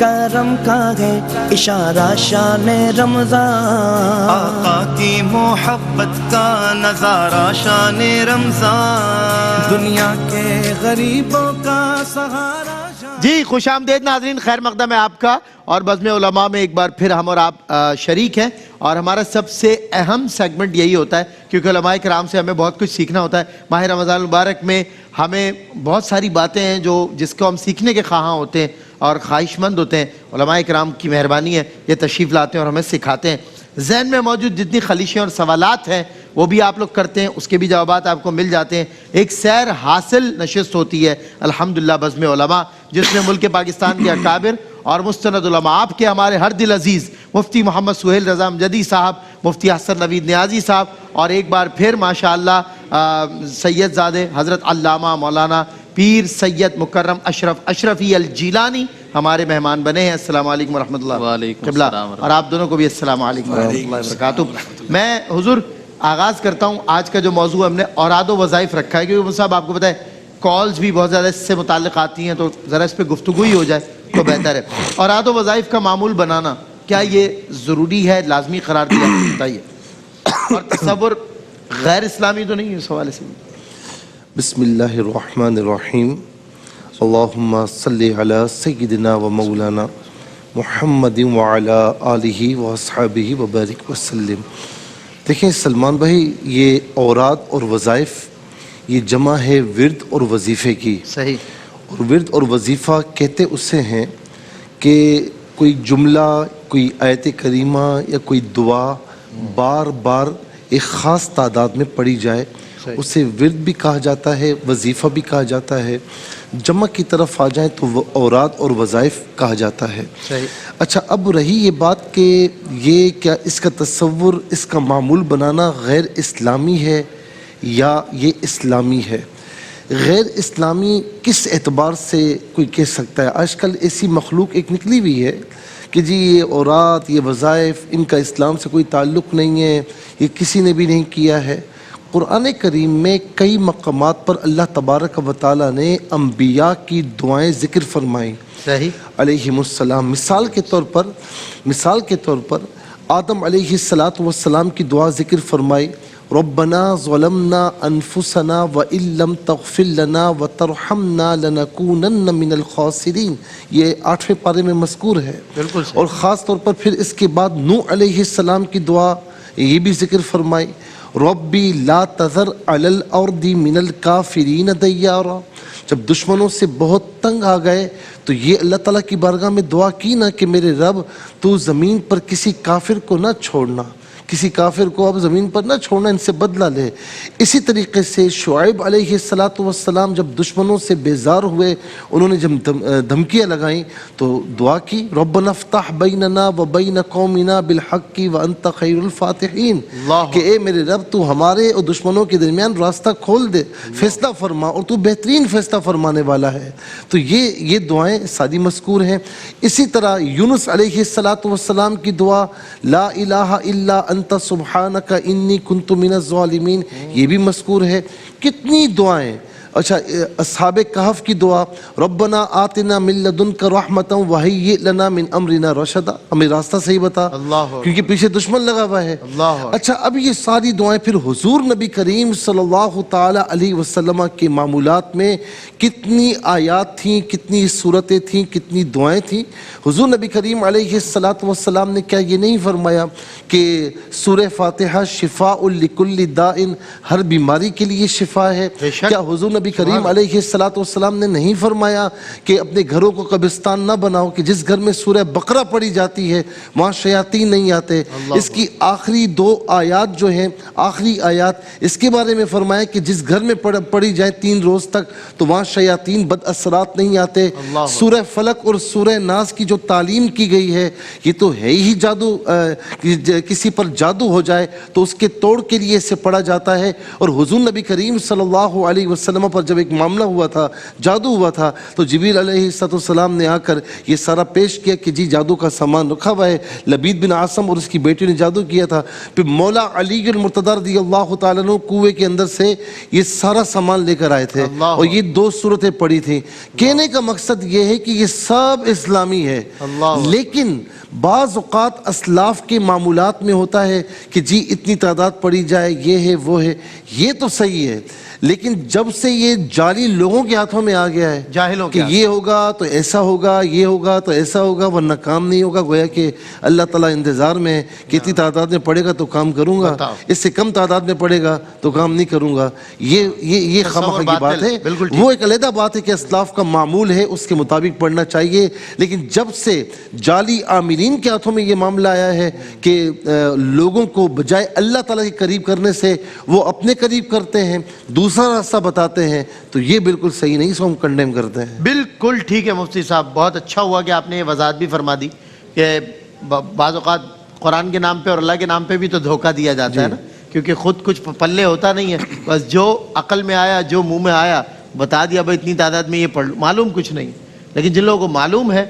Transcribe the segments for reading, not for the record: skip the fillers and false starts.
کرم کا ہے اشارہ شان رمضان، آقا کی محبت کا نظارہ شان رمضان، دنیا کے غریبوں کا سہارا شان۔ جی خوش آمدید ناظرین، خیر مقدم ہے آپ کا، اور بزم علماء میں ایک بار پھر ہم اور آپ شریک ہیں، اور ہمارا سب سے اہم سیگمنٹ یہی ہوتا ہے کیونکہ علماء کرام سے ہمیں بہت کچھ سیکھنا ہوتا ہے۔ ماہ رمضان المبارک میں ہمیں بہت ساری باتیں ہیں جس کو ہم سیکھنے کے خواہاں ہوتے ہیں اور خواہش مند ہوتے ہیں۔ علماء کرام کی مہربانی ہے، یہ تشریف لاتے ہیں اور ہمیں سکھاتے ہیں۔ ذہن میں موجود جتنی خلیشیں اور سوالات ہیں وہ بھی آپ لوگ کرتے ہیں، اس کے بھی جوابات آپ کو مل جاتے ہیں۔ ایک سیر حاصل نشست ہوتی ہے الحمدللہ بزم علماء، جس میں ملک پاکستان کے اکابر اور مستند علماء، آپ کے ہمارے ہر دل عزیز مفتی محمد سہیل رضا امجدی صاحب، مفتی حسن نوید نیازی صاحب، اور ایک بار پھر ماشاءاللہ سید زادے حضرت علامہ مولانا پیر سید مکرم اشرف اشرفی الجیلانی ہمارے مہمان بنے ہیں۔ السلام علیکم ورحمۃ اللہ۔ وعلیکم قبلہ، السلام اور آپ دونوں کو بھی السلام علیکم ورحمۃ اللہ وبرکاتہ۔ میں حضور آغاز کرتا ہوں، آج کا جو موضوع ہم نے اوراد و وظائف رکھا ہے، کیونکہ صاحب آپ کو پتہ ہے کالز بھی بہت زیادہ اس سے متعلق آتی ہیں، تو ذرا اس پہ گفتگو ہی ہو جائے تو بہتر ہے۔ اوراد و وظائف کا معمول بنانا کیا یہ ضروری ہے، لازمی قرار دیا؟ بتائیے۔ اور تصور غیر اسلامی تو نہیں ہے اس حوالے سے؟ بسم اللہ الرحمن الرحیم، اللہم صلی علی سیدنا و مولانا محمد وعلی آلہ و اصحابہ وبارک وسلم۔ دیکھیں سلمان بھائی، یہ اوراد اور وظائف یہ جمع ہے ورد اور وظیفے کی۔ صحیح۔ اور ورد اور وظیفہ کہتے اسے ہیں کہ کوئی جملہ، کوئی آیت کریمہ یا کوئی دعا بار بار ایک خاص تعداد میں پڑھی جائے، اسے ورد بھی کہا جاتا ہے، وظیفہ بھی کہا جاتا ہے۔ جمع کی طرف آ جائیں تو وہ اوراد اور وظائف کہا جاتا ہے۔ اچھا، اب رہی یہ بات کہ یہ کیا اس کا تصور، اس کا معمول بنانا غیر اسلامی ہے یا یہ اسلامی ہے؟ غیر اسلامی کس اعتبار سے کوئی کہہ سکتا ہے؟ آج کل ایسی مخلوق ایک نکلی ہوئی ہے کہ جی یہ اوراد، یہ وظائف، ان کا اسلام سے کوئی تعلق نہیں ہے، یہ کسی نے بھی نہیں کیا ہے۔ قرآن کریم میں کئی مقامات پر اللہ تبارک و تعالیٰ نے انبیاء کی دعائیں ذکر فرمائیں علیہم السلام۔ مثال کے طور پر آدم علیہ السلام کی دعا ذکر فرمائی، ربنا ظلمنا انفسنا وان لم تغفر لنا وترحمنا لنکونن من الخاسرین، یہ 8ویں پارے میں مذکور ہے۔ اور خاص طور پر پھر اس کے بعد نوح علیہ السلام کی دعا یہ بھی ذکر فرمائی، ربی لا تذر علی الارض من الکافرین دیارا۔ جب دشمنوں سے بہت تنگ آ گئے تو یہ اللہ تعالیٰ کی بارگاہ میں دعا کی نا کہ میرے رب تو زمین پر کسی کافر کو نہ چھوڑنا، کسی کافر کو اب زمین پر نہ چھوڑنا، ان سے بدلہ لے۔ اسی طریقے سے شعیب علیہ السلام جب دشمنوں سے بیزار ہوئے، انہوں نے جب دھمکیاں لگائیں تو دعا کی، ربنا افتح بیننا و بین قومنا بالحق وانت خیر الفاتحین، کہ اے میرے رب تو ہمارے اور دشمنوں کے درمیان راستہ کھول دے، فیصلہ فرما، اور تو بہترین فیصلہ فرمانے والا ہے۔ تو یہ دعائیں ساری مذکور ہیں۔ اسی طرح یونس علیہ السلام کی دعا، لا الہ الا انت سبحانک انی کنت من الظالمین، یہ بھی مذکور ہے۔ کتنی دعائیں۔ اچھا، اصحاب کہف کی دعا، ربنا آتنا من لدنک رحمتا وہیئ لنا من امرنا رشدا، ہمیں راستہ صحیح بتا، کیونکہ پیچھے دشمن لگا ہوا ہے۔ اچھا، اب یہ ساری دعائیں پھر حضور نبی کریم صلی اللہ تعالی علیہ وسلم کے معمولات میں کتنی آیات تھیں، کتنی صورتیں تھیں، کتنی دعائیں تھیں۔ حضور نبی کریم علیہ السلام نے کیا یہ نہیں فرمایا کہ سورہ فاتحہ شفاء لکل داء، ہر بیماری کے لیے شفا ہے؟ کیا حضور نبی کریم علیہ السلام نے نہیں فرمایا کہ اپنے گھروں کو قبرستان نہ بناؤ، کہ جس گھر میں سورہ بقرہ پڑھی جاتی ہے وہاں شیاطین نہیں آتے؟ اس کی آخری 2 آیات جو ہیں، آخری آیات، اس کے بارے میں فرمایا کہ جس گھر میں پڑھی جائے 3 روز تک تو وہاں شیاطین بد اثرات نہیں آتے۔ سورہ فلق اور سورہ ناس کی جو تعلیم کی گئی ہے، یہ تو ہے ہی جادو، کسی پر جادو ہو جائے تو اس کے توڑ کے لیے اسے پڑھا جاتا ہے۔ اور حضور نبی کریم صلی اللہ علیہ وسلم پر جب ایک معاملہ ہوا تھا، جادو ہوا تھا، تو جبریل علیہ السلام نے آ کر یہ سارا پیش کیا کہ جی جادو کا سامان رکھا ہوا ہے، لبید بن عاصم اور اس کی بیٹی نے جادو کیا تھا۔ پھر مولا علی المرتضی رضی اللہ تعالیٰ عنہ کنویں کے اندر سے یہ سارا سامان لے کر آئے تھے اور یہ 2 صورتیں پڑھی تھیں۔ کہنے کا مقصد یہ ہے کہ یہ سب اسلامی ہے، لیکن بعض اوقات اسلاف کے معمولات میں ہوتا ہے کہ جی اتنی تعداد پڑی جائے، یہ ہے وہ ہے، یہ تو صحیح ہے، لیکن جب سے یہ جعلی لوگوں کے ہاتھوں میں آ گیا ہے جاہلوں کہ یہ ہوگا تو ایسا ہوگا، یہ ہوگا تو ایسا ہوگا، ورنہ کام نہیں ہوگا، گویا کہ اللہ تعالیٰ انتظار میں ہے کہ اتنی تعداد میں پڑے گا تو کام کروں گا، اس سے کم تعداد میں پڑے گا تو کام نہیں کروں گا۔ یہ خامخواہ کی بات ہے، وہ ایک علیحدہ بات ہے کہ اسلاف کا معمول ہے، اس کے مطابق پڑھنا چاہیے، لیکن جب سے جعلی عاملین کے ہاتھوں میں یہ معاملہ آیا ہے کہ لوگوں کو بجائے اللہ تعالیٰ کے قریب کرنے سے وہ اپنے قریب کرتے ہیں، دوسرا راستہ بتاتے ہیں، تو یہ بالکل صحیح نہیں، اس کو ہم کنڈیم کرتے ہیں۔ بالکل ٹھیک ہے مفتی صاحب، بہت اچھا ہوا کہ آپ نے یہ وضاحت بھی فرما دی کہ بعض اوقات قرآن کے نام پہ اور اللہ کے نام پہ بھی تو دھوکہ دیا جاتا ہے نا، کیونکہ خود کچھ پلے ہوتا نہیں ہے، بس جو عقل میں آیا، جو منہ میں آیا بتا دیا بھائی اتنی تعداد میں یہ پڑھ لو، معلوم کچھ نہیں۔ لیکن جن لوگوں کو معلوم ہے،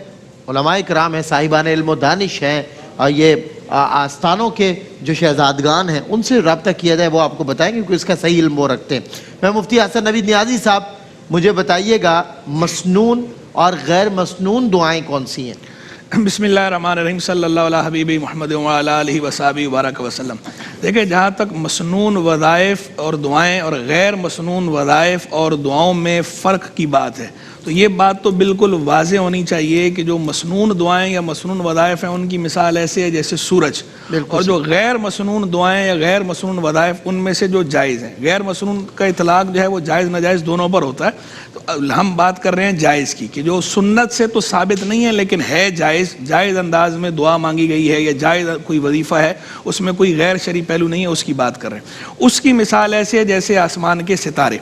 علماء کرام ہیں، صاحبان علم و دانش ہیں، اور یہ آستانوں کے جو شہزادگان ہیں، ان سے رابطہ کیا جائے، وہ آپ کو بتائیں گے کیونکہ اس کا صحیح علم وہ رکھتے ہیں۔ میں مفتی حسن نوید نیازی صاحب، مجھے بتائیے گا مسنون اور غیر مسنون دعائیں کون سی ہیں؟ بسم اللہ الرحمن الرحیم، صلی اللہ علیہ حبیب محمد وعلی آلہ وصحبہ وبارک وسلم۔ دیکھیں، جہاں تک مسنون وظائف اور دعائیں اور غیر مسنون وظائف اور دعاؤں میں فرق کی بات ہے، تو یہ بات تو بالکل واضح ہونی چاہیے کہ جو مسنون دعائیں یا مسنون وظائف ہیں ان کی مثال ایسے ہے جیسے سورج، اور جو غیر مسنون دعائیں یا غیر مسنون وظائف ان میں سے جو جائز ہیں۔ غیر مسنون کا اطلاق جو ہے وہ جائز ناجائز دونوں پر ہوتا ہے، تو ہم بات کر رہے ہیں جائز کی، کہ جو سنت سے تو ثابت نہیں ہے لیکن ہے جائز انداز میں دعا مانگی گئی ہے یا جائز کوئی وظیفہ ہے، اس میں کوئی غیر شرعی پہلو نہیں ہے، اس کی بات کر رہے ہیں۔ اس کی مثال ایسے ہے جیسے آسمان کے ستارے،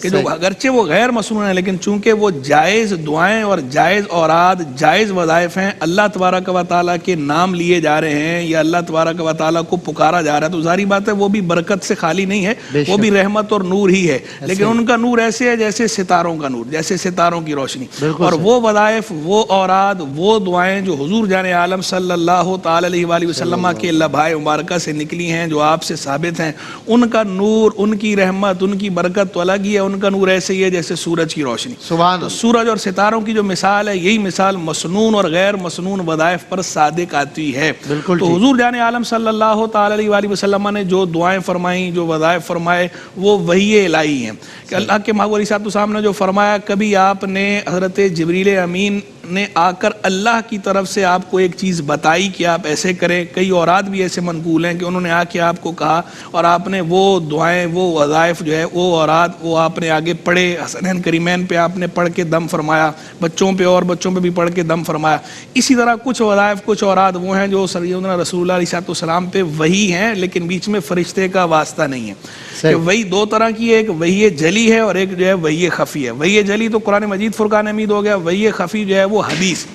کہ جو اگرچہ وہ غیر مسنون ہیں لیکن چونکہ وہ جائز دعائیں اور جائز اوراد، جائز وظائف ہیں، اللہ تبارک و تعالیٰ کے نام لیے جا رہے ہیں یا اللہ تبارک و تعالیٰ کو پکارا جا رہا ہے، تو ظاہری بات ہے وہ بھی برکت سے خالی نہیں ہے، وہ بھی رحمت اور نور ہی ہے، لیکن ان کا نور ایسے ہے جیسے ستاروں کا نور، جیسے ستاروں کی روشنی۔ اور وہ وظائف، وہ اوراد، وہ دعائیں جو حضور جان عالم صلی اللہ تعالی علیہ وآلہ وسلم کے لبھائے مبارکہ سے نکلی ہیں، جو آپ سے ثابت ہیں، ان کا نور، ان کی رحمت، ان کی برکت تو الگ ہی ہے، ان کا نور ایسے ہی ہے جیسے سورج کی روشنی۔ تو سورج اور ستاروں کی جو مثال ہے، یہی مثال مسنون اور غیر مسنون وظائف پر صادق آتی ہے۔ تو حضور جان عالم صلی اللہ تعالی علیہ وآلہ وسلم نے جو دعائیں فرمائیں، جو وظائف فرمائے، وہ وحی الہی ہیں، کہ اللہ کے محبوب علیہ السلام نے جو فرمایا، کبھی آپ نے حضرت جبریل امین نے آ کر اللہ کی طرف سے آپ کو ایک چیز بتائی کہ آپ ایسے کریں۔ کئی اوراد بھی ایسے منقول ہیں کہ انہوں نے آ کے آپ کو کہا اور آپ نے وہ دعائیں، وہ وظائف جو ہے، وہ اوراد، وہ آپ نے آگے پڑھے، حسنین کریمین پہ آپ نے پڑھ کے دم فرمایا، بچوں پہ اور بچوں پہ بھی پڑھ کے دم فرمایا۔ اسی طرح کچھ وظائف، کچھ اوراد وہ ہیں جو سیدنا رسول اللہ علیہ السلام پہ وحی ہیں، لیکن بیچ میں فرشتے کا واسطہ نہیں ہے۔ کہ وحی 2 طرح کی ہے، ایک وحی جلی ہے اور ایک جو ہے وحی خفی ہے۔ وحی جلی تو قرآن مجید فرقان حمید ہو گیا، وحی خفی جو ہے وہ حدیث،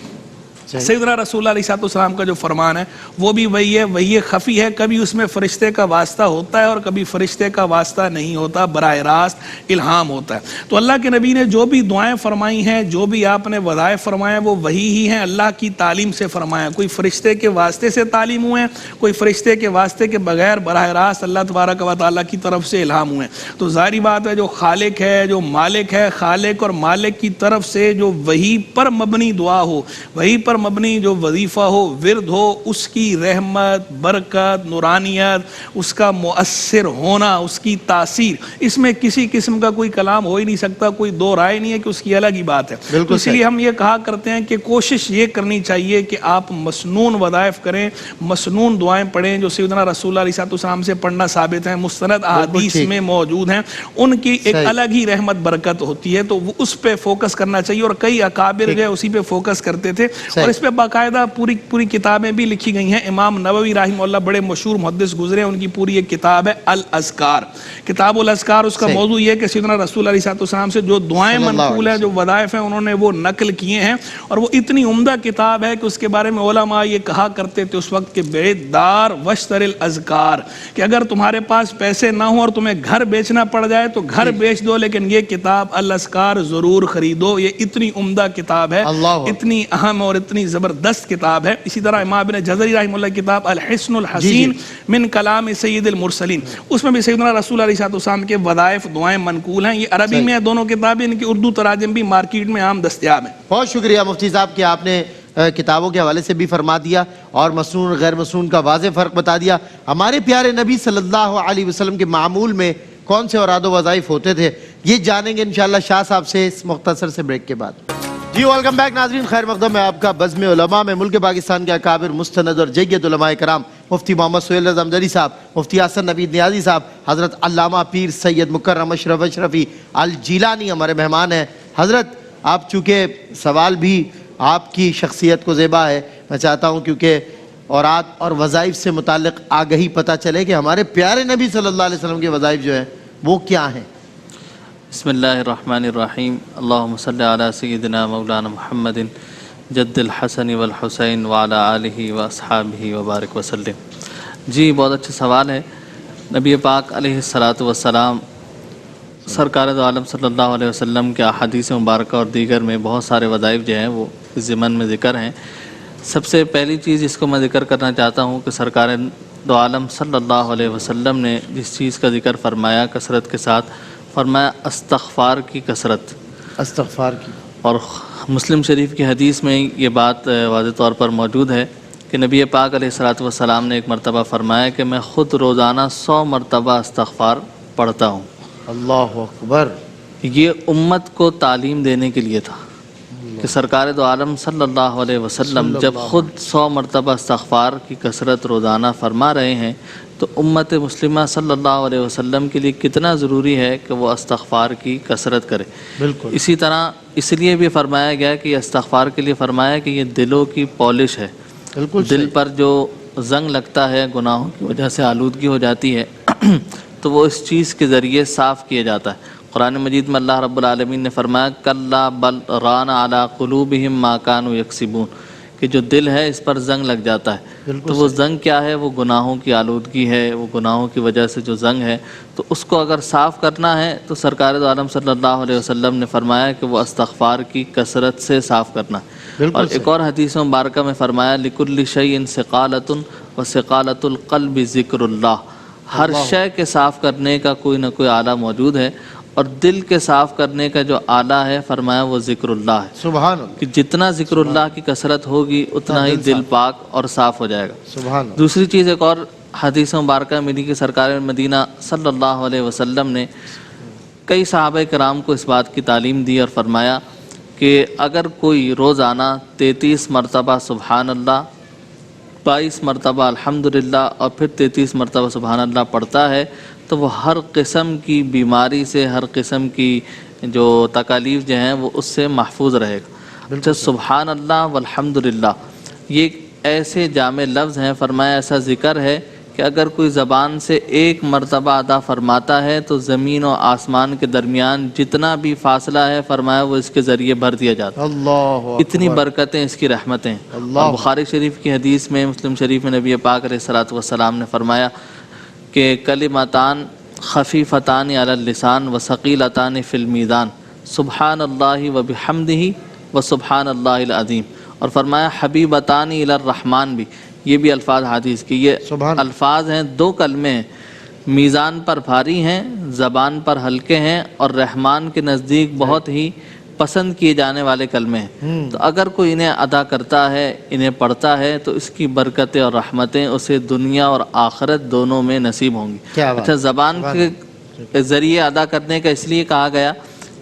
سیدنا رسول اللہ علیہ السلام کا جو فرمان ہے وہ بھی وہی ہے، وہی خفی ہے، کبھی اس میں فرشتے کا واسطہ ہوتا ہے اور کبھی فرشتے کا واسطہ نہیں ہوتا، براہ راست الہام ہوتا ہے۔ تو اللہ کے نبی نے جو بھی دعائیں فرمائی ہیں، جو بھی آپ نے وظائف فرمائے ہیں، وہ وہی ہی ہیں، اللہ کی تعلیم سے فرمایا۔ کوئی فرشتے کے واسطے سے تعلیم ہوئے ہیں، کوئی فرشتے کے واسطے کے بغیر براہ راست اللہ تبارک و تعالیٰ کی طرف سے الہام ہوئے ہیں۔ تو ظاہری بات ہے جو خالق ہے، جو مالک ہے، خالق اور مالک کی طرف سے جو وہی پر مبنی دعا ہو، وہی پر مبنی جو وظیفہ ہو، ورد ہو، اس کی رحمت، برکت، نورانیت، اس کا مؤثر ہونا، اس کی تاثیر، اس میں کسی قسم کا کوئی کلام ہو ہی نہیں سکتا، کوئی دو رائے نہیں ہے کہ اس کی الگ ہی بات ہے۔ اس لیے ہم یہ کہا کرتے ہیں کہ کوشش یہ کرنی چاہیے کہ آپ مسنون وظائف کریں، مسنون دعائیں پڑھیں جو سیدنا رسول اللہ علیہ السلام سے پڑھنا ثابت ہیں، مستند احادیث میں موجود ہیں، ان کی ایک الگ ہی رحمت برکت ہوتی ہے، تو وہ اس پہ فوکس کرنا چاہیے۔ اور کئی اکابر جو ہے اسی پہ فوکس کرتے تھے، اور اس پہ باقاعدہ پوری کتابیں بھی لکھی گئی ہیں. امام نووی رحمہ اللہ بڑے مشہور محدث گزرے ہیں, ان کی پوری ایک کتاب ہے الاذکار, کتاب الاذکار. اس کا موضوع یہ ہے کہ سیدنا رسول علیہ السلام سے جو دعائیں منقول ہیں, جو وظائف ہیں, انہوں نے وہ نقل کیے ہیں. اور وہ اتنی عمدہ کتاب ہے کہ اس کے بارے میں علماء یہ کہا کرتے تھے اس وقت کہ بیدار وشتر الاذکار, کہ اگر تمہارے پاس پیسے نہ ہوں اور تمہیں گھر بیچنا پڑ جائے تو گھر بیچ دو, لیکن یہ کتاب الاذکار ضرور خریدو. یہ اتنی عمدہ کتاب ہے, اتنی اہم اور اتنی زبردست کتاب ہے. اسی طرح امام ابن جزری رحمہ اللہ کی کتاب الحسن الحسین من کلام سید المرسلین, اس میں بھی سیدنا رسول علیہ السلام کے وظائف دعائیں منقول ہیں. یہ عربی میں ہیں دونوں کتابیں, ان کی اردو تراجم بھی مارکیٹ میں عام دستیاب ہیں. بہت شکریہ مفتی صاحب کہ آپ نے کتابوں کے حوالے سے بھی فرما دیا اور مسنون غیر مسنون کا واضح فرق بتا دیا. ہمارے پیارے نبی صلی اللہ علیہ وسلم کے معمول میں کون سے اوراد و وظائف ہوتے تھے, یہ جانیں گے انشاءاللہ شاہ صاحب سے اس مختصر سے بریک کے بعد. جی ویلکم بیک ناظرین, خیر مقدم ہے آپ کا بزم علماء میں. ملک پاکستان کے اکابر مستند اور جید علماء کرام مفتی محمد سہیل رضا امجدی صاحب, مفتی حسن نوید نیازی صاحب, حضرت علامہ پیر سید مکرم اشرف اشرفی الجیلانی ہمارے مہمان ہیں. حضرت آپ چونکہ سوال بھی آپ کی شخصیت کو زیبا ہے, میں چاہتا ہوں کیونکہ اوراد اور وظائف سے متعلق آگہی پتہ چلے کہ ہمارے پیارے نبی صلی اللہ علیہ وسلم کے وظائف جو ہیں وہ کیا ہیں. بسم اللہ الرحمن الرحیم. اللہم صلی علی سیدنا مولانا محمد جد الحسن والحسین وعلی آلہ واصحابہ وبارک وسلم. جی بہت اچھا سوال ہے. نبی پاک علیہ السلام سرکار دو عالم صلی اللہ علیہ وسلم کے احادیث مبارکہ اور دیگر میں بہت سارے وظائف جو ہیں وہ اس ضمن میں ذکر ہیں. سب سے پہلی چیز جس کو میں ذکر کرنا چاہتا ہوں کہ سرکار دو عالم صلی اللہ علیہ وسلم نے جس چیز کا ذکر فرمایا کثرت کے ساتھ, فرمایا استغفار کی کثرت. استغفار کی. اور مسلم شریف کی حدیث میں یہ بات واضح طور پر موجود ہے کہ نبی پاک علیہ السلام نے ایک مرتبہ فرمایا کہ میں خود روزانہ 100 مرتبہ استغفار پڑھتا ہوں. اللہ اکبر. یہ امت کو تعلیم دینے کے لیے تھا کہ سرکار دو عالم صلی اللہ علیہ وسلم جب خود 100 مرتبہ استغفار کی کثرت روزانہ فرما رہے ہیں تو امت مسلمہ صلی اللہ علیہ وسلم کے لیے کتنا ضروری ہے کہ وہ استغفار کی کثرت کرے. بالکل. اسی طرح اس لیے بھی فرمایا گیا کہ استغفار کے لیے فرمایا کہ یہ دلوں کی پالش ہے. بالکل. دل پر جو زنگ لگتا ہے گناہوں کی وجہ سے آلودگی ہو جاتی ہے تو وہ اس چیز کے ذریعے صاف کیا جاتا ہے. قرآن مجید میں اللہ رب العالمین نے فرمایا کلا بل ران علی قلوبہم ما کانوا یکسبون, کہ جو دل ہے اس پر زنگ لگ جاتا ہے. تو وہ زنگ کیا ہے, وہ گناہوں کی آلودگی ہے, وہ گناہوں کی وجہ سے جو زنگ ہے, تو اس کو اگر صاف کرنا ہے تو سرکار دو عالم صلی اللہ علیہ وسلم نے فرمایا کہ وہ استغفار کی کثرت سے صاف کرنا ہے. اور ایک اور حدیث مبارکہ میں فرمایا لکل شیء ثقالۃ وثقالۃ القلب ذکر اللہ, ہر شے کے صاف کرنے کا کوئی نہ کوئی آلہ موجود ہے, اور دل کے صاف کرنے کا جو آلہ ہے فرمایا وہ ذکر اللہ ہے. سبحان اللہ. کہ جتنا ذکر اللہ کی کثرت ہوگی اتنا ہی دل پاک اور صاف ہو جائے گا. سبحان اللہ. دوسری چیز ایک اور حدیث مبارکہ ملی کہ سرکار مدینہ صلی اللہ علیہ وسلم نے کئی صحابہ کرام کو اس بات کی تعلیم دی اور فرمایا کہ اگر کوئی روزانہ 33 مرتبہ سبحان اللہ, 22 مرتبہ الحمدللہ اور پھر 33 مرتبہ سبحان اللہ پڑھتا ہے تو وہ ہر قسم کی بیماری سے, ہر قسم کی جو تکالیف جو ہیں وہ اس سے محفوظ رہے گا. اچھا, سبحان اللہ والحمدللہ یہ ایسے جامع لفظ ہیں, فرمایا ایسا ذکر ہے کہ اگر کوئی زبان سے ایک مرتبہ ادا فرماتا ہے تو زمین و آسمان کے درمیان جتنا بھی فاصلہ ہے فرمایا وہ اس کے ذریعے بھر دیا جاتا ہے. اللہ اکبر. اتنی برکتیں اس کی رحمتیں. اور بخاری شریف کی حدیث میں, مسلم شریف میں نبی پاک علیہ السلام نے فرمایا کہ کلمتان خفیفتان علی اللسان وثقیلتان فی المیزان سبحان اللہ وبحمدہ وسبحان اللہ العظیم. اور فرمایا حبیبتان الی الرحمن بھی, یہ بھی الفاظ حدیث کی, یہ الفاظ ہیں, 2 کلمے ہیں, میزان پر بھاری ہیں, زبان پر ہلکے ہیں, اور رحمان کے نزدیک بہت ہی پسند کیے جانے والے کلمے ہیں. تو اگر کوئی انہیں ادا کرتا ہے, انہیں پڑھتا ہے تو اس کی برکتیں اور رحمتیں اسے دنیا اور آخرت دونوں میں نصیب ہوں گی. اچھا, زبان کے ذریعے ادا کرنے کا اس لیے کہا گیا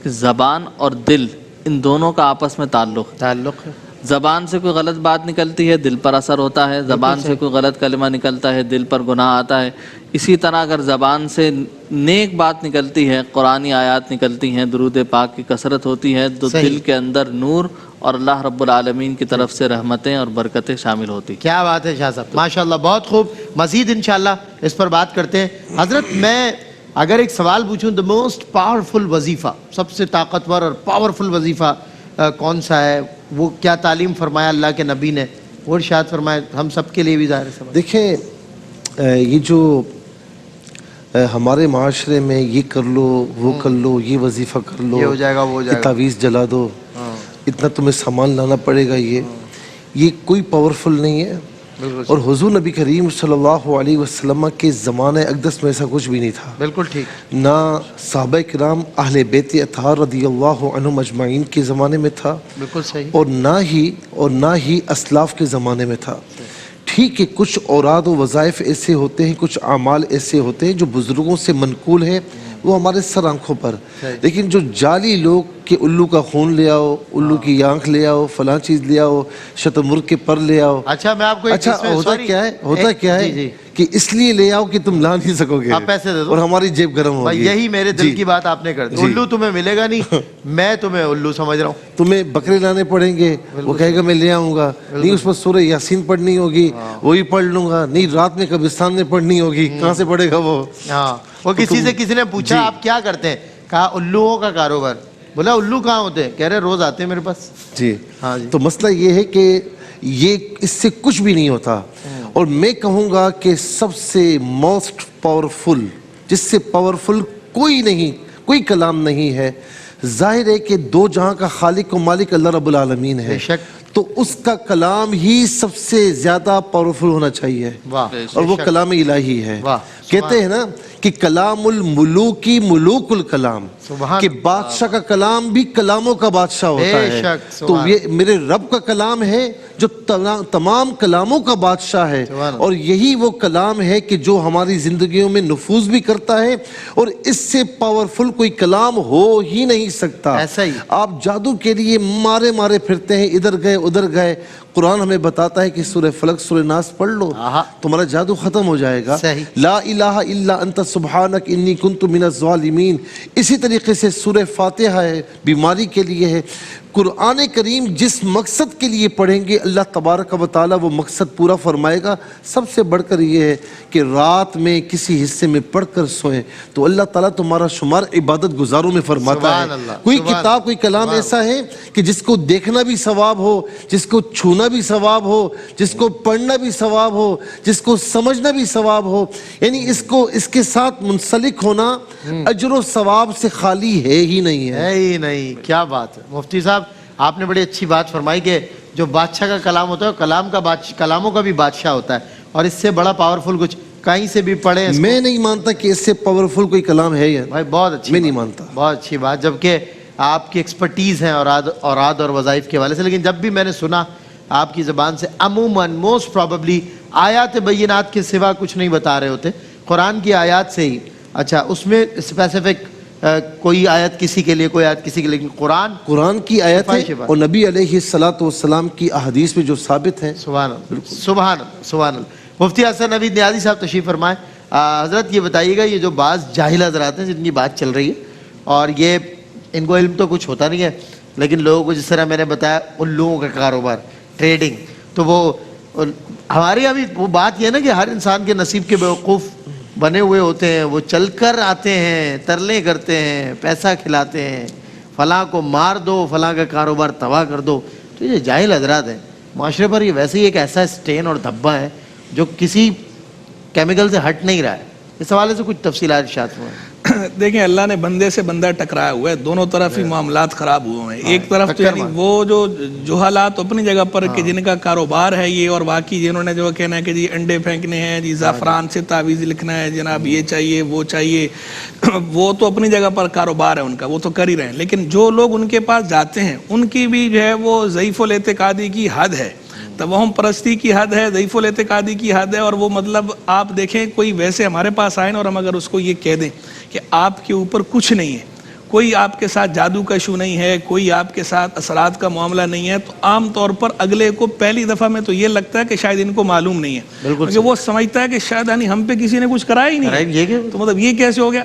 کہ زبان اور دل ان دونوں کا آپس میں تعلق ہے. زبان سے کوئی غلط بات نکلتی ہے دل پر اثر ہوتا ہے, زبان سے کوئی غلط کلمہ نکلتا ہے دل پر گناہ آتا ہے. اسی طرح اگر زبان سے نیک بات نکلتی ہے, قرآنی آیات نکلتی ہیں, درود پاک کی کثرت ہوتی ہے, تو دل کے اندر نور اور اللہ رب العالمین کی طرف سے رحمتیں اور برکتیں شامل ہوتی. کیا بات ہے شاہ صاحب، ماشاءاللہ بہت خوب. مزید انشاءاللہ اس پر بات کرتے ہیں. حضرت میں اگر ایک سوال پوچھوں، the most powerful وظیفہ، سب سے طاقتور اور پاورفل وظیفہ کون سا ہے؟ وہ کیا تعلیم فرمایا اللہ کے نبی نے، وہ ارشاد فرمایا ہم سب کے لیے بھی ظاہر ہے. دیکھیں یہ جو ہمارے معاشرے میں یہ کر لو وہ کر لو، یہ وظیفہ کر لو، یہ ہو جائے گا وہ ہو جائے یہ گا، تعویذ جلا دو، اتنا تمہیں سامان لانا پڑے گا، یہ کوئی پاورفل نہیں ہے. اور حضور نبی کریم صلی اللہ علیہ وسلم کے زمانے اقدس میں ایسا کچھ بھی نہیں تھا. بالکل ٹھیک. نہ صحابہ کرام اہل بیت اطہار رضی اللہ عنہم اجمعین کے زمانے میں تھا، بالکل صحیح. اور نہ ہی اسلاف کے زمانے میں تھا. ٹھیک ہے کچھ اوراد و وظائف ایسے ہوتے ہیں، کچھ اعمال ایسے ہوتے ہیں جو بزرگوں سے منقول ہیں، وہ ہمارے سر آنکھوں پر. لیکن جو جعلی لوگ کہ الو کا خون لے آؤ، الو کی آنکھ لے آؤ، فلاں چیز لے آؤ، شتر مرغ کے پر لے آؤ. اچھا میں آپ کو اچھا ہوتا کیا ہے کہ اس لیے لے آؤ کہ تم لا نہیں سکو گے، آپ پیسے دے دو اور ہماری جیب گرم ہوگی. یہی میرے دل کی بات آپ نے کر دی. الو تمہیں ملے گا نہیں، میں تمہیں الو سمجھ رہا ہوں. تمہیں بکرے لانے پڑیں گے، وہ کہے گا میں لے آؤں گا، نہیں اس پر سورہ یاسین پڑھنی ہوگی، وہی پڑھ لوں گا، نہیں رات میں قبرستان میں پڑھنی ہوگی، کہاں سے پڑھے گا وہ. ہاں وہ کسی نے پوچھا آپ کیا کرتے ہیں، کہا الوؤں کا کاروبار. بولا الو کہاں ہوتے ہیں؟ کہہ رہے روز آتے ہیں میرے پاس. جی ہاں جی. تو مسئلہ یہ ہے کہ یہ اس سے کچھ بھی نہیں ہوتا. اور میں کہوں گا کہ سب سے موسٹ پاورفل، جس سے پاورفل کوئی نہیں، کوئی کلام نہیں ہے. ظاہر ہے کہ دو جہاں کا خالق و مالک اللہ رب العالمین ہے، تو اس کا کلام ہی سب سے زیادہ پاورفل ہونا چاہیے. اور وہ کلام الہی ہے. کہتے ہیں نا کہ کلام الملوکی ملوک الکلام، کہ بادشاہ کا کلام بھی کلاموں کا بادشاہ ہوتا ہے. تو یہ میرے رب کا کلام ہے جو تمام کلاموں کا بادشاہ ہے، اور یہی وہ کلام ہے کہ جو ہماری زندگیوں میں نفوذ بھی کرتا ہے، اور اس سے پاورفل کوئی کلام ہو ہی نہیں سکتا. ایسا ہی آپ جادو کے لیے مارے پھرتے ہیں، ادھر گئے ادھر گئے. قرآن ہمیں بتاتا ہے کہ سورہ فلق سورہ ناس پڑھ لو، تمہارا جادو ختم ہو جائے گا. لا الہ الا انت سبحانک انی کنت من الظالمین. اسی طریقے سے سورہ فاتحہ ہے، بیماری کے لیے ہے. قرآن کریم جس مقصد کے لیے پڑھیں گے اللہ تبارک و تعالیٰ وہ مقصد پورا فرمائے گا. سب سے بڑھ کر یہ ہے کہ رات میں کسی حصے میں پڑھ کر سوئیں تو اللہ تعالیٰ تمہارا شمار عبادت گزاروں میں فرماتا ہے. کوئی کتاب کوئی کلام ایسا ہے کہ جس کو دیکھنا بھی ثواب ہو، جس کو چھونا بھی ثواب ہو، جس کو پڑھنا بھی ثواب ہو، جس کو سمجھنا بھی ثواب ہو، یعنی اس کے ساتھ منسلک ہونا اجر و ثواب سے خالی ہے ہی نہیں ہے. ہی نہیں. کیا بات ہے مفتی صاحب، آپ نے بڑی اچھی بات فرمائی کہ جو بادشاہ کا کلام ہوتا ہے کلاموں کا بھی بادشاہ ہوتا ہے، اور اس سے بڑا پاورفل کچھ کہیں سے بھی پڑھے. میں نہیں مانتا کہ اس سے پاورفل کوئی کلام ہے یار بھائی. بہت اچھی، میں نہیں مانتا. بہت اچھی بات، جبکہ آپ کی ایکسپرٹیز ہیں اوراد اور وظائف کے حوالے سے. لیکن جب بھی میں نے سنا آپ کی زبان سے، عموماً موسٹ پروبیبلی آیات بینات کے سوا کچھ نہیں بتا رہے ہوتے، قرآن کی آیات سے ہی. اچھا اس میں اسپیسیفک کوئی آیت کسی کے لیے، کوئی آیت کسی کے لیے، لیکن قرآن کی آیت ہے اور نبی علیہ الصلوۃ والسلام کی احادیث میں جو ثابت ہیں. سبحان اللہ سبحان اللہ سبحان اللہ. مفتی حسن نوید نیازی صاحب تشریف فرمائیں. حضرت یہ بتائیے گا، یہ جو بعض جاہل حضرات ہیں جن کی بات چل رہی ہے، اور یہ ان کو علم تو کچھ ہوتا نہیں ہے، لیکن لوگوں کو جس طرح میں نے بتایا ان لوگوں کا کاروبار ٹریڈنگ، تو وہ ہمارے یہاں بھی وہ بات یہ ہے نا کہ ہر انسان کے نصیب کے بیوقوف بنے ہوئے ہوتے ہیں. وہ چل کر آتے ہیں، ترلے کرتے ہیں، پیسہ کھلاتے ہیں، فلاں کو مار دو، فلاں کا کاروبار تباہ کر دو. تو یہ جاہل حضرات ہیں. معاشرے پر یہ ویسے ہی ایک ایسا اسٹین اور دھبا ہے جو کسی کیمیکل سے ہٹ نہیں رہا ہے. اس حوالے سے کچھ تفصیلات ارشاد ہوئے. دیکھیں اللہ نے بندے سے بندہ ٹکرایا ہوا ہے، دونوں طرف ہی معاملات خراب ہوئے ہیں. ایک طرف تو یعنی وہ جو حالات اپنی جگہ پر کہ جن کا کاروبار ہے یہ، اور باقی جنہوں نے جو کہنا ہے کہ جی انڈے پھینکنے ہیں، جی زعفران سے تعویذ لکھنا ہے، جناب یہ چاہیے وہ چاہیے، وہ تو اپنی جگہ پر کاروبار ہے ان کا، وہ تو کر ہی رہے ہیں. لیکن جو لوگ ان کے پاس جاتے ہیں ان کی بھی جو ہے وہ ضعیف الاعتقادی کی حد ہے، توہم پرستی کی حد ہے، ضعیف الاعتقادی کی حد ہے. اور وہ مطلب آپ دیکھیں کوئی ویسے ہمارے پاس آئے نا، اور ہم اگر اس کو یہ کہہ دیں کہ آپ کے اوپر کچھ نہیں ہے، کوئی آپ کے ساتھ جادو کا ایشو نہیں ہے، کوئی آپ کے ساتھ اثرات کا معاملہ نہیں ہے، تو عام طور پر اگلے کو پہلی دفعہ میں تو یہ لگتا ہے کہ شاید ان کو معلوم نہیں ہے، کیونکہ وہ سمجھتا ہے کہ شاید ہم پہ کسی نے کچھ کرایا ہی نہیں ہے. تو مطلب یہ کیسے ہو گیا؟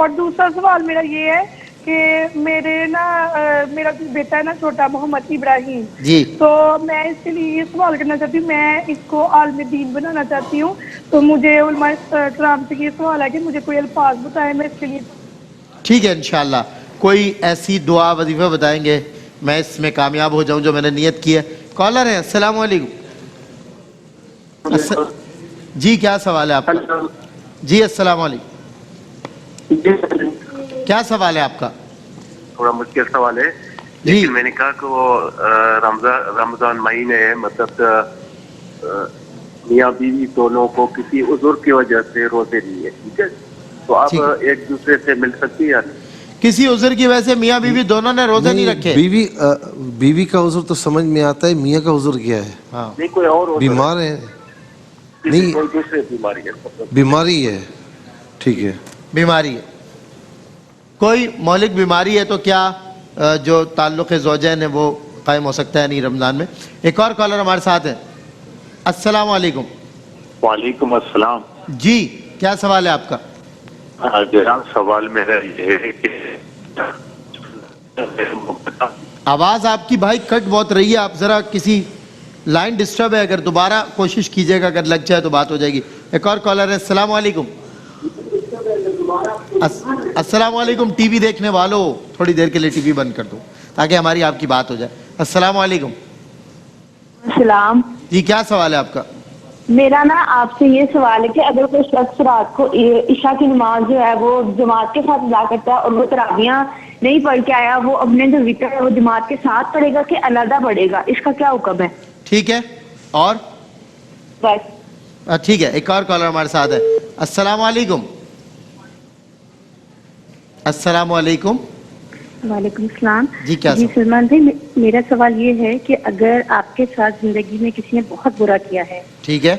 اور دوسرا سوال میرا یہ ہے کہ میرا بیٹا ہے نا چھوٹا محمد ابراہیم جی، تو میں اس کے لیے یہ سوال کرنا چاہتی ہوں، میں اس کو عالم دین بنانا چاہتی ہوں، تو مجھے علماء کرام سے یہ سوال ہے کہ مجھے کوئی الفاظ بتائیں میں اس کے لیے. ٹھیک ہے انشاءاللہ کوئی ایسی دعا وظیفہ بتائیں گے میں اس میں کامیاب ہو جاؤں جو میں نے نیت کی ہے. کالر ہے، السلام علیکم. جی کیا سوال ہے آپ کا؟ جی السلام علیکم. کیا سوال ہے آپ کا؟ تھوڑا مشکل سوال ہے لیکن میں نے کہا کہ وہ رمضان مہینے ہے، مطلب میاں بیوی دونوں کو کسی عذر کی وجہ سے روزے لیے، ٹھیک ہے، تو آپ ایک دوسرے سے مل سکتی ہیں یا نہیں؟ کسی عذر کی وجہ سے میاں بیوی دونوں نے روزے نہیں رکھے؟ بیوی کا عذر تو سمجھ میں آتا ہے، میاں کا عذر کیا ہے؟ نہیں کوئی اور بیمار ہے، نہیں کوئی دوسری بیماری ہے، بیماری ہے، ٹھیک ہے، بیماری ہے، کوئی مہلک بیماری ہے تو کیا جو تعلق زوجین ہے وہ قائم ہو سکتا ہے نہیں رمضان میں؟ ایک اور کالر ہمارے ساتھ ہے، السلام علیکم. وعلیکم السلام. جی کیا سوال ہے آپ کا؟ جناب سوال میرا یہ ہے کہ آواز آپ کی بھائی کٹ بہت رہی ہے، آپ ذرا کسی لائن ڈسٹرب ہے، اگر دوبارہ کوشش کیجئے گا، اگر لگ جائے تو بات ہو جائے گی. ایک اور کالر ہے، السلام علیکم. السلام علیکم. ٹی وی دیکھنے والوں تھوڑی دیر کے لیے ٹی وی بند کر دو تاکہ ہماری آپ کی بات ہو جائے. السلام علیکم. السلام. جی کیا سوال ہے آپ کا؟ میرا نا آپ سے یہ سوال ہے کہ اگر کوئی شخص رات کو عشاء کی نماز جو ہے وہ جماعت کے ساتھ ادا کرتا ہے اور وہ تراویحاں نہیں پڑھ کے آیا، وہ اپنے جو وتر ہے وہ جماعت کے ساتھ پڑھے گا کہ علیحدہ پڑھے گا، اس کا کیا حکم ہے؟ ٹھیک ہے اور بس ٹھیک ہے. ایک اور کالر ہمارے ساتھ ہے، السلام علیکم. السلام علیکم. وعلیکم السلام. جی کیا جی سلمان بھائی میرا سوال یہ ہے کہ اگر آپ کے ساتھ زندگی میں کسی نے بہت برا کیا ہے، ٹھیک ہے،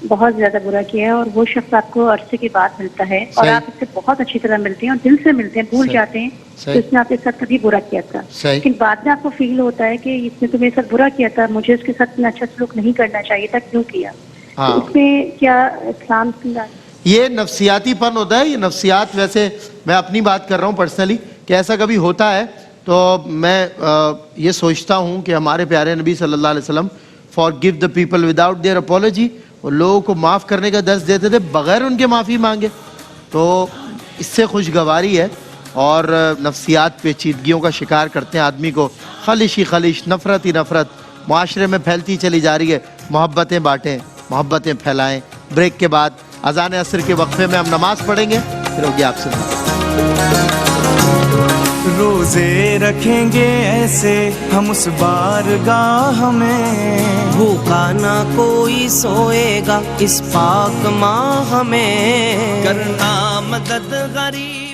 بہت زیادہ برا کیا ہے، اور وہ شخص آپ کو عرصے کے بعد ملتا ہے اور آپ اس سے بہت اچھی طرح ملتے ہیں اور دل سے ملتے ہیں، بھول جاتے ہیں کہ اس نے آپ کے ساتھ کبھی برا کیا تھا، لیکن بعد میں آپ کو فیل ہوتا ہے کہ اس نے تو میرے ساتھ برا کیا تھا، مجھے اس کے ساتھ اتنا اچھا سلوک نہیں کرنا چاہیے تھا، کیوں کیا؟ تو اس میں کیا اسلام یہ نفسیاتی پن ہوتا ہے، یہ نفسیات. ویسے میں اپنی بات کر رہا ہوں پرسنلی کہ ایسا کبھی ہوتا ہے تو میں یہ سوچتا ہوں کہ ہمارے پیارے نبی صلی اللہ علیہ وسلم forgive the people without their apology، وہ لوگوں کو معاف کرنے کا درس دیتے تھے بغیر ان کے معافی مانگے. تو اس سے خوشگواری ہے اور نفسیات پیچیدگیوں کا شکار کرتے ہیں آدمی کو، خلش ہی خلش، نفرت ہی نفرت معاشرے میں پھیلتی چلی جا رہی ہے. محبتیں بانٹیں، محبتیں پھیلائیں. بریک کے بعد اذان عصر کے وقفے میں ہم نماز پڑھیں گے، پھر ہوگی آپ سے بات. روزے رکھیں گے ایسے ہم اس بارگاہ میں، بھوکا نہ کوئی سوئے گا اس پاک ماہ میں، کرنا مدد غریب